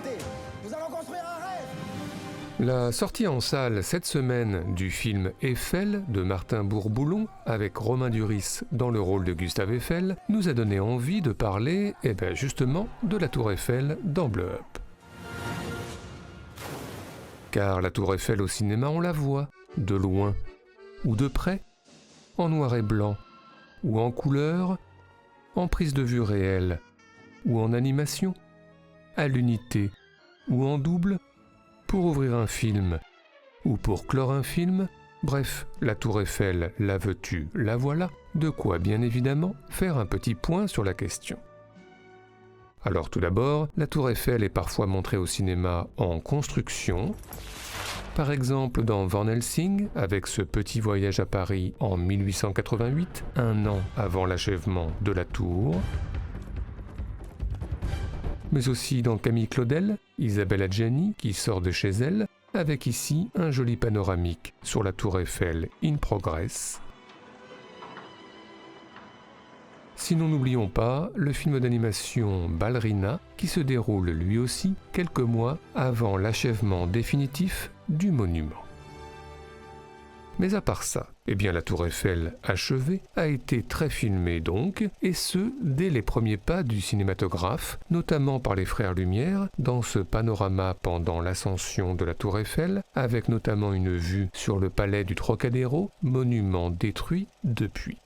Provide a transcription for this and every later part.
liberté. Nous allons construire un rêve. La sortie en salle cette semaine du film Eiffel de Martin Bourboulon avec Romain Duris dans le rôle de Gustave Eiffel nous a donné envie de parler, justement, de la Tour Eiffel dans Blow Up. Car la Tour Eiffel au cinéma, on la voit, de loin, ou de près, en noir et blanc, ou en couleur, en prise de vue réelle, ou en animation, à l'unité, ou en double, pour ouvrir un film, ou pour clore un film, bref, la Tour Eiffel, la veux-tu, la voilà, de quoi bien évidemment faire un petit point sur la question. Alors tout d'abord, la Tour Eiffel est parfois montrée au cinéma en construction, par exemple dans Van Helsing, avec ce petit voyage à Paris en 1888, un an avant l'achèvement de la tour, mais aussi dans Camille Claudel, Isabelle Adjani qui sort de chez elle, avec ici un joli panoramique sur la Tour Eiffel in progress. Sinon n'oublions pas le film d'animation Ballerina qui se déroule lui aussi quelques mois avant l'achèvement définitif du monument. Mais à part ça, la Tour Eiffel achevée a été très filmée donc, et ce, dès les premiers pas du cinématographe, notamment par les frères Lumière, dans ce panorama pendant l'ascension de la Tour Eiffel, avec notamment une vue sur le palais du Trocadéro, monument détruit depuis.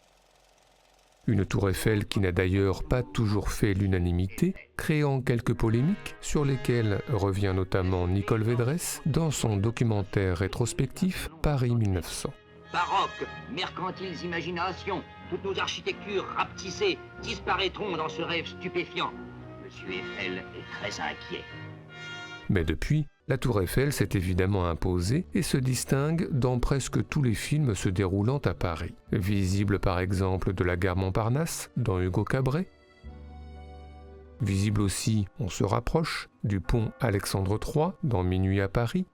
Une Tour Eiffel qui n'a d'ailleurs pas toujours fait l'unanimité, créant quelques polémiques sur lesquelles revient notamment Nicole Védresse dans son documentaire rétrospectif Paris 1900. Baroque, mercantiles imaginations, toutes nos architectures rapetissées disparaîtront dans ce rêve stupéfiant. Monsieur Eiffel est très inquiet. Mais depuis, la Tour Eiffel s'est évidemment imposée et se distingue dans presque tous les films se déroulant à Paris. Visible par exemple de la gare Montparnasse dans Hugo Cabret. Visible aussi, on se rapproche, du pont Alexandre III dans Minuit à Paris.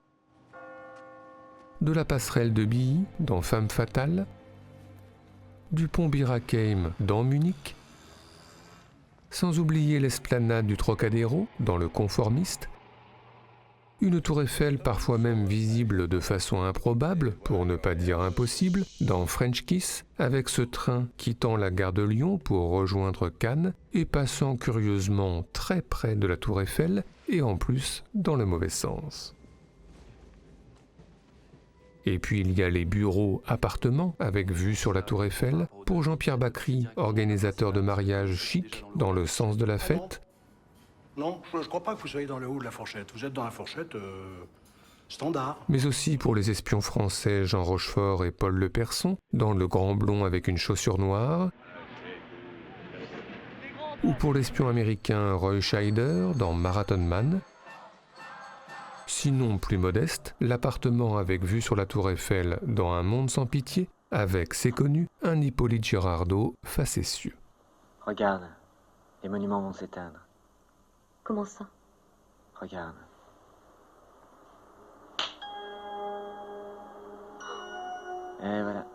De la passerelle de Billy dans Femme fatale. Du pont Birakeim dans Munich. Sans oublier l'esplanade du Trocadéro dans Le Conformiste. Une tour Eiffel parfois même visible de façon improbable, pour ne pas dire impossible, dans French Kiss, avec ce train quittant la gare de Lyon pour rejoindre Cannes et passant curieusement très près de la tour Eiffel et en plus dans le mauvais sens. Et puis il y a les bureaux appartements avec vue sur la tour Eiffel pour Jean-Pierre Bacry, organisateur de mariage chic dans le sens de la fête. Non, je ne crois pas que vous soyez dans le haut de la fourchette. Vous êtes dans la fourchette standard. Mais aussi pour les espions français Jean Rochefort et Paul Leperson, dans Le Grand Blond avec une chaussure noire. Ou pour l'espion américain Roy Scheider dans Marathon Man. Sinon plus modeste, l'appartement avec vue sur la tour Eiffel dans Un monde sans pitié, avec, c'est connu, un Hippolyte Girardot facétieux. Regarde, les monuments vont s'éteindre. Comment ça? Regarde. Et voilà.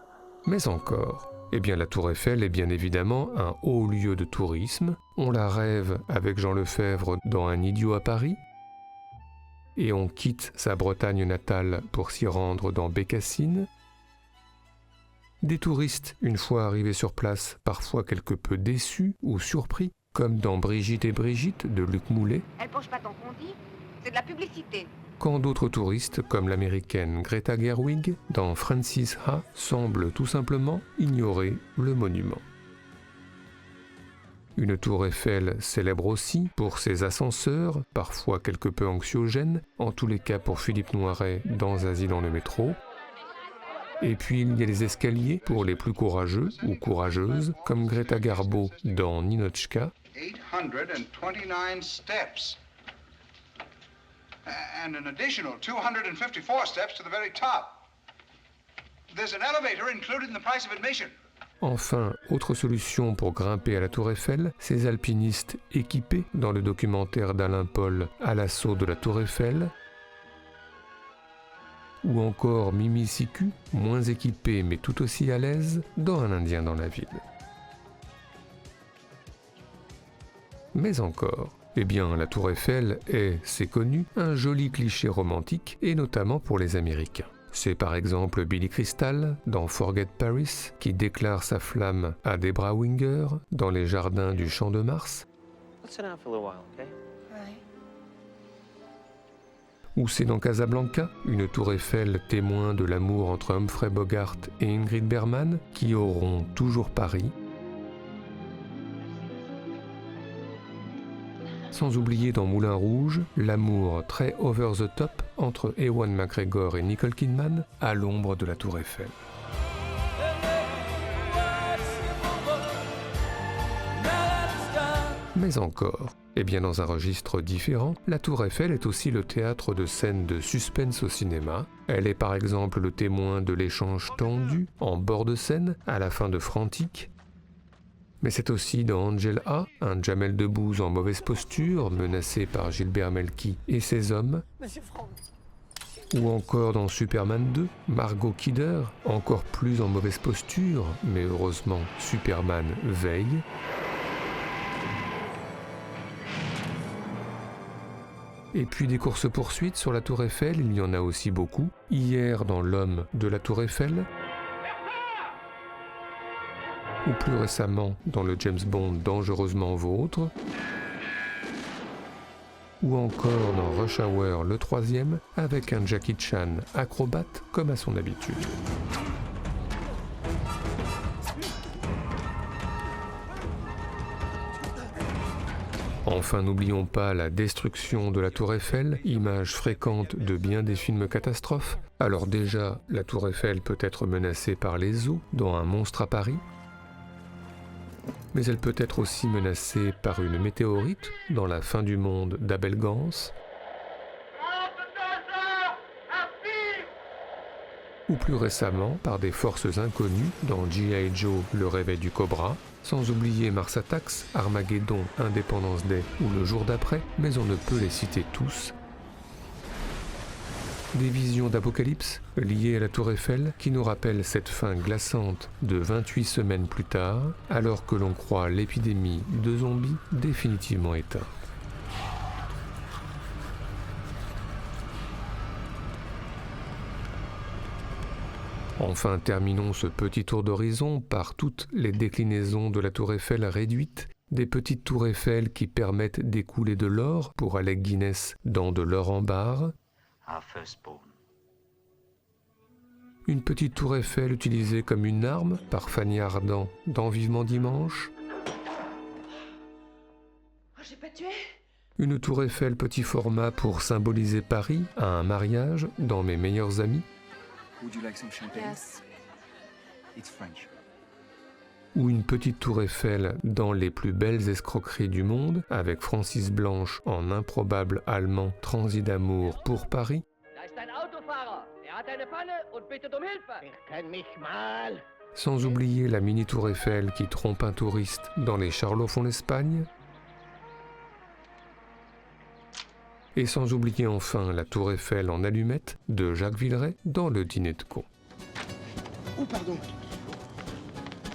Mais encore, la Tour Eiffel est bien évidemment un haut lieu de tourisme. On la rêve avec Jean Lefebvre dans Un idiot à Paris. Et on quitte sa Bretagne natale pour s'y rendre dans Bécassine. Des touristes, une fois arrivés sur place, parfois quelque peu déçus ou surpris, comme dans Brigitte et Brigitte de Luc Moulet. Elle penche pas tant qu'on dit, c'est de la publicité. Quand d'autres touristes, comme l'américaine Greta Gerwig, dans Francis Ha, semblent tout simplement ignorer le monument. Une tour Eiffel célèbre aussi pour ses ascenseurs, parfois quelque peu anxiogènes, en tous les cas pour Philippe Noiret dans Zazie dans le métro. Et puis il y a les escaliers pour les plus courageux ou courageuses, comme Greta Garbo dans Ninotchka. 829 steps. And an additional 254 steps to the very top. There's an elevator included in the price of admission. Enfin, autre solution pour grimper à la Tour Eiffel, ces alpinistes équipés dans le documentaire d'Alain Paul à l'assaut de la Tour Eiffel, ou encore Mimi Siku, moins équipé mais tout aussi à l'aise, dans Un Indien dans la ville. Mais encore, Eh bien, la Tour Eiffel est, c'est connu, un joli cliché romantique, et notamment pour les Américains. C'est par exemple Billy Crystal, dans Forget Paris, qui déclare sa flamme à Debra Winger, dans les jardins du Champ de Mars. Let's sit down for a little while, okay? Ou c'est dans Casablanca, une tour Eiffel témoin de l'amour entre Humphrey Bogart et Ingrid Bergman, qui auront toujours Paris. Sans oublier dans Moulin Rouge, l'amour très over the top entre Ewan McGregor et Nicole Kidman à l'ombre de la tour Eiffel. Mais encore, eh bien dans un registre différent, la Tour Eiffel est aussi le théâtre de scènes de suspense au cinéma. Elle est par exemple le témoin de l'échange tendu en bord de scène à la fin de Frantic. Mais c'est aussi dans Angel A, un Jamel Debbouze en mauvaise posture, menacé par Gilbert Melki et ses hommes. Ou encore dans Superman 2, Margot Kidder, encore plus en mauvaise posture, mais heureusement Superman veille. Et puis des courses-poursuites sur la Tour Eiffel, il y en a aussi beaucoup. Hier dans L'Homme de la Tour Eiffel, ou plus récemment dans le James Bond Dangereusement Vôtre, ou encore dans Rush Hour le 3e, avec un Jackie Chan acrobate comme à son habitude. Enfin, n'oublions pas la destruction de la Tour Eiffel, image fréquente de bien des films catastrophes. Alors déjà, la Tour Eiffel peut être menacée par les eaux dans Un monstre à Paris, mais elle peut être aussi menacée par une météorite dans La fin du monde d'Abel Gance, ou plus récemment par des forces inconnues dans G.I. Joe, le réveil du Cobra, sans oublier Mars Attacks, Armageddon, Independence Day ou Le jour d'après, mais on ne peut les citer tous. Des visions d'apocalypse liées à la Tour Eiffel qui nous rappellent cette fin glaçante de 28 semaines plus tard, alors que l'on croit l'épidémie de zombies définitivement éteinte. Enfin, terminons ce petit tour d'horizon par toutes les déclinaisons de la Tour Eiffel réduite, des petites tours Eiffel qui permettent d'écouler de l'or pour Alec Guinness dans De l'or en barre, une petite tour Eiffel utilisée comme une arme par Fanny Ardant dans Vivement Dimanche, une tour Eiffel petit format pour symboliser Paris à un mariage dans Mes meilleurs amis, Would you like some champagne? Yes. It's French. Ou une petite tour Eiffel dans Les plus belles escroqueries du monde, avec Francis Blanche en improbable allemand transi d'amour pour Paris. Sans oublier la mini tour Eiffel qui trompe un touriste dans Les Charlots font l'Espagne. Et sans oublier enfin la tour Eiffel en allumette de Jacques Villeray dans Le Dîner de con. Oh, pardon.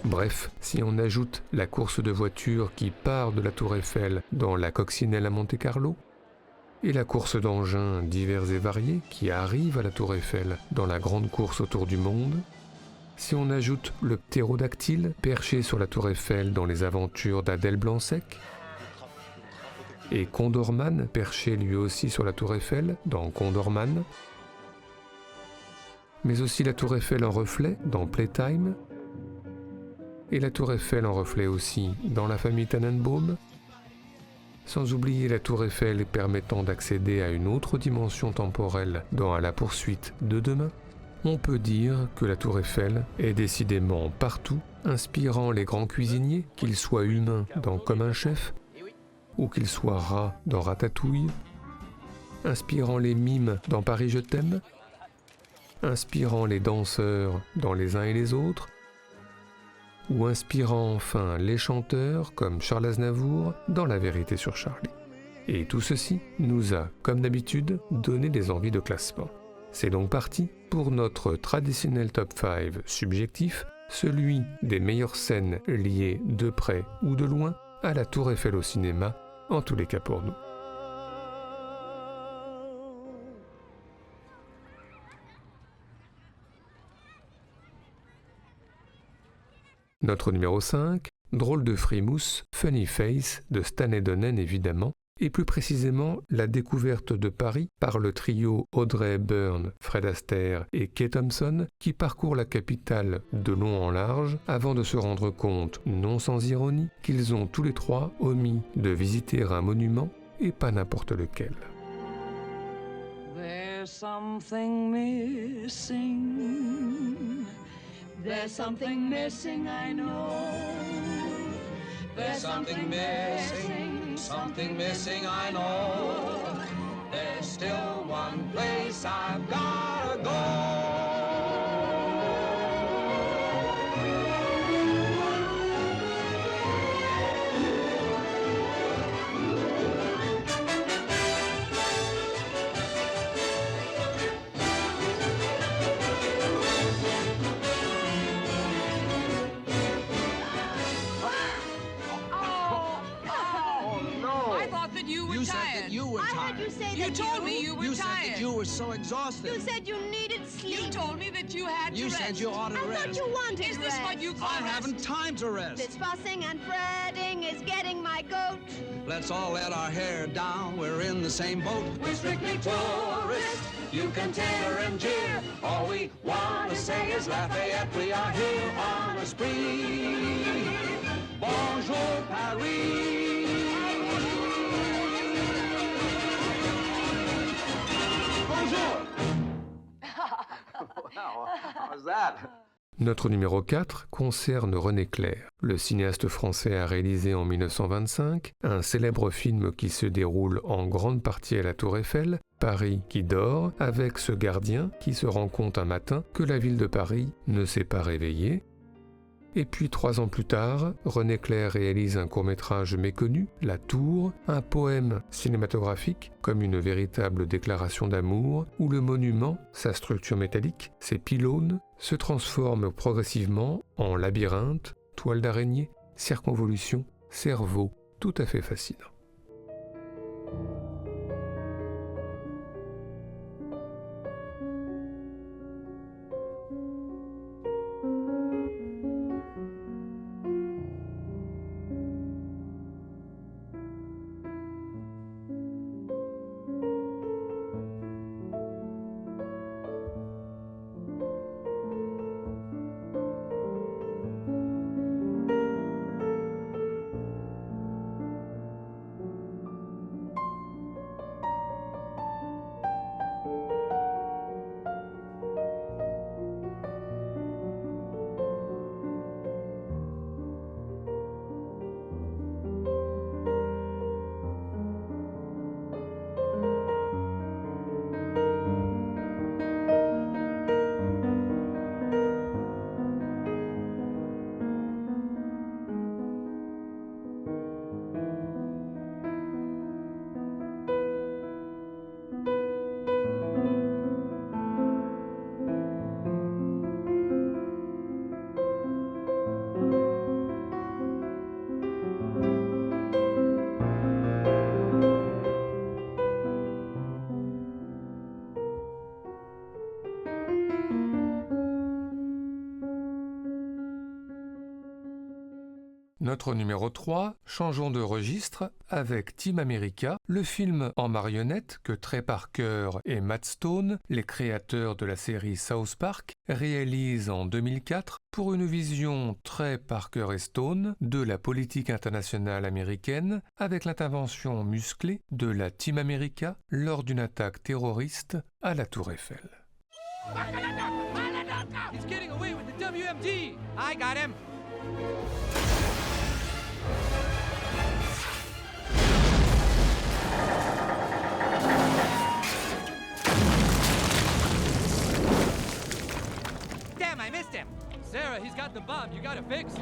Bref, si on ajoute la course de voiture qui part de la tour Eiffel dans La Coccinelle à Monte-Carlo, et la course d'engins divers et variés qui arrive à la tour Eiffel dans la grande course autour du monde, si on ajoute le ptérodactyle perché sur la tour Eiffel dans Les aventures d'Adèle Blanc-Sec, et Condorman, perché lui aussi sur la tour Eiffel, dans Condorman, mais aussi la tour Eiffel en reflet, dans Playtime, et la tour Eiffel en reflet aussi, dans La famille Tannenbaum, sans oublier la tour Eiffel permettant d'accéder à une autre dimension temporelle dans À la poursuite de demain, on peut dire que la tour Eiffel est décidément partout, inspirant les grands cuisiniers, qu'ils soient humains dans Comme un chef, ou qu'il soit rat dans Ratatouille, inspirant les mimes dans Paris je t'aime, inspirant les danseurs dans Les uns et les autres, ou inspirant enfin les chanteurs comme Charles Aznavour dans La vérité sur Charlie. Et tout ceci nous a, comme d'habitude, donné des envies de classement. C'est donc parti pour notre traditionnel top 5 subjectif, celui des meilleures scènes liées de près ou de loin à la Tour Eiffel au cinéma en tous les cas pour nous. Notre numéro 5, Drôle de frimousse, Funny Face de Stanley Donen évidemment, et plus précisément la découverte de Paris par le trio Audrey Hepburn, Fred Astaire et Kay Thompson qui parcourt la capitale de long en large avant de se rendre compte, non sans ironie, qu'ils ont tous les trois omis de visiter un monument et pas n'importe lequel. There's something missing. There's something missing, I know. There's something missing, I know. There's still one place I've gotta go. You told me you were tired. You said that you were so exhausted. You said you needed sleep. You told me that you had to rest. You said you ought to rest. I thought you wanted rest. Is this what you call rest? I haven't time to rest. This fussing and fretting is getting my goat. Let's all let our hair down. We're in the same boat. We're strictly tourists. You can tear and jeer. All we want to say is Lafayette. We are here on a spree. Bonjour, Paris. Wow, how's that? Notre numéro 4 concerne René Clair. Le cinéaste français a réalisé en 1925 un célèbre film qui se déroule en grande partie à la Tour Eiffel, Paris qui dort, avec ce gardien qui se rend compte un matin que la ville de Paris ne s'est pas réveillée. Et puis 3 ans plus tard, René Clair réalise un court-métrage méconnu, La Tour, un poème cinématographique comme une véritable déclaration d'amour, où le monument, sa structure métallique, ses pylônes, se transforment progressivement en labyrinthe, toile d'araignée, circonvolution, cerveau, tout à fait fascinant. Notre numéro 3, changeons de registre avec Team America, le film en marionnette que Trey Parker et Matt Stone, les créateurs de la série South Park, réalisent en 2004 pour une vision Trey Parker et Stone de la politique internationale américaine avec l'intervention musclée de la Team America lors d'une attaque terroriste à la Tour Eiffel. He's getting away with the WMD. I got him. Damn, I missed him. Sarah, he's got the bomb. You gotta fix.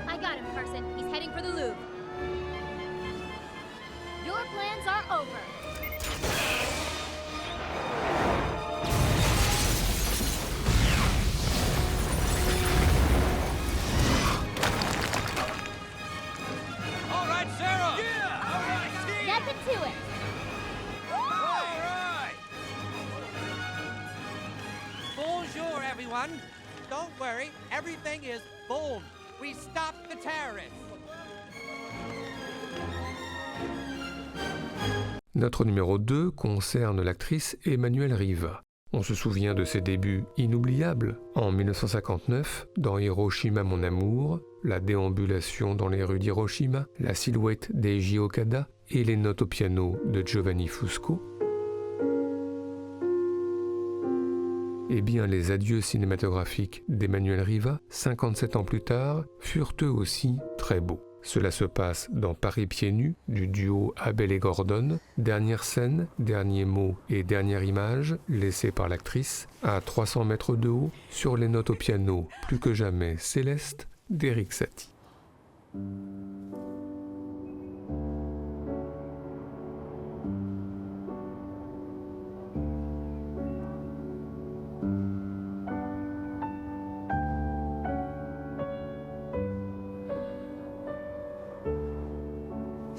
I got him, Carson. He's heading for the Louvre. Your plans are over. everyone. Don't worry, everything is boom. We stopped the terrorists. Notre numéro 2 concerne l'actrice Emmanuelle Riva. On se souvient de ses débuts inoubliables en 1959 dans Hiroshima mon amour, la déambulation dans les rues d'Hiroshima, la silhouette d'Eiji Okada et les notes au piano de Giovanni Fusco. Eh bien, les adieux cinématographiques d'Emmanuelle Riva, 57 ans plus tard, furent eux aussi très beaux. Cela se passe dans Paris pieds nus, du duo Abel et Gordon, dernière scène, dernier mot et dernière image, laissée par l'actrice, à 300 mètres de haut, sur les notes au piano, plus que jamais céleste, d'Erik Satie.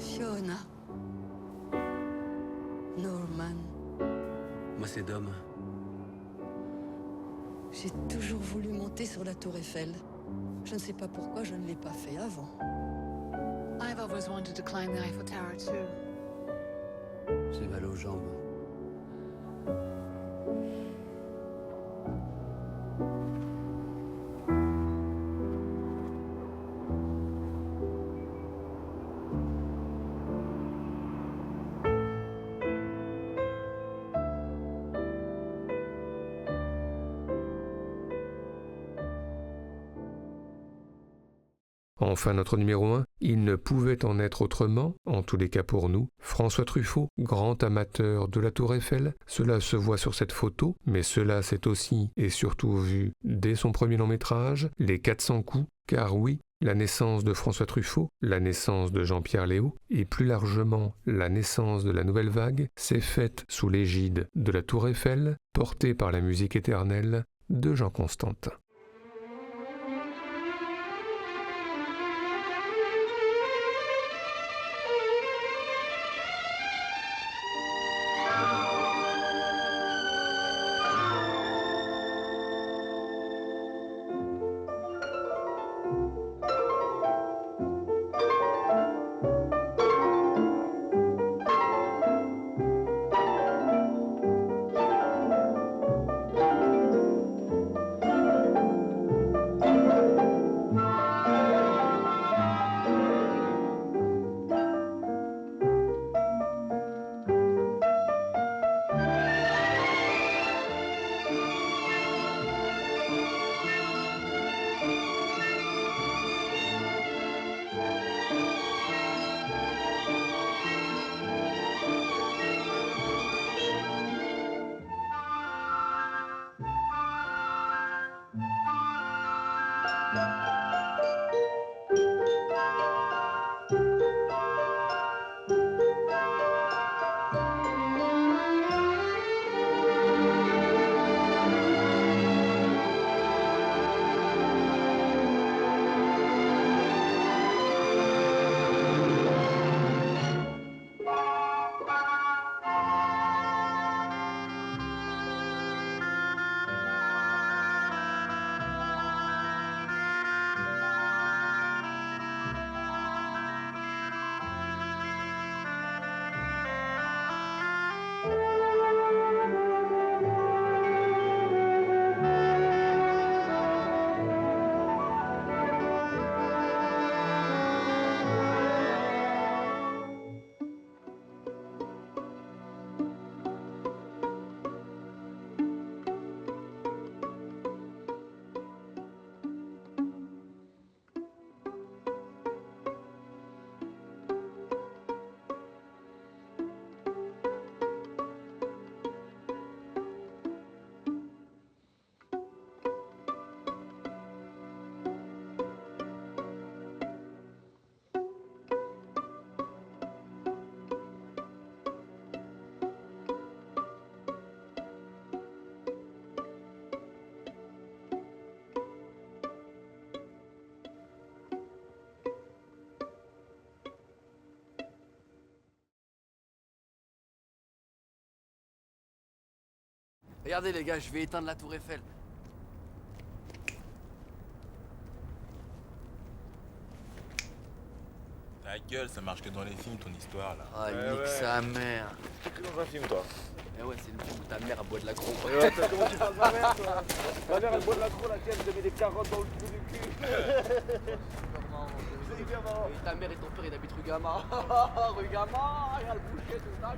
Fiona. Norman. Moi, c'est Dom. J'ai toujours voulu monter sur la tour Eiffel. Je ne sais pas pourquoi je ne l'ai pas fait avant. I've always wanted to climb the Eiffel Tower too. J'ai mal aux jambes. Enfin, notre numéro 1, il ne pouvait en être autrement, en tous les cas pour nous, François Truffaut, grand amateur de la Tour Eiffel, cela se voit sur cette photo, mais cela s'est aussi et surtout vu dès son premier long métrage, Les 400 coups, car oui, la naissance de François Truffaut, la naissance de Jean-Pierre Léaud, et plus largement la naissance de la Nouvelle Vague, s'est faite sous l'égide de la Tour Eiffel, portée par la musique éternelle de Jean Constantin. Regardez les gars, je vais éteindre la tour Eiffel. Ma gueule, ça marche que dans les films ton histoire là. Ah, nique sa mère. T'es dans un film toi. Eh ouais, c'est le film où ta mère elle boit de la croix. Ouais, comment tu parles de ma mère toi? Ma mère elle boit de la croix, la tienne, elle te met des carottes dans le trou du cul. C'est hyper marrant. Et ta mère et ton père ils habitent rue Gamma. Rue Gamma, regarde le boucher, tout ça,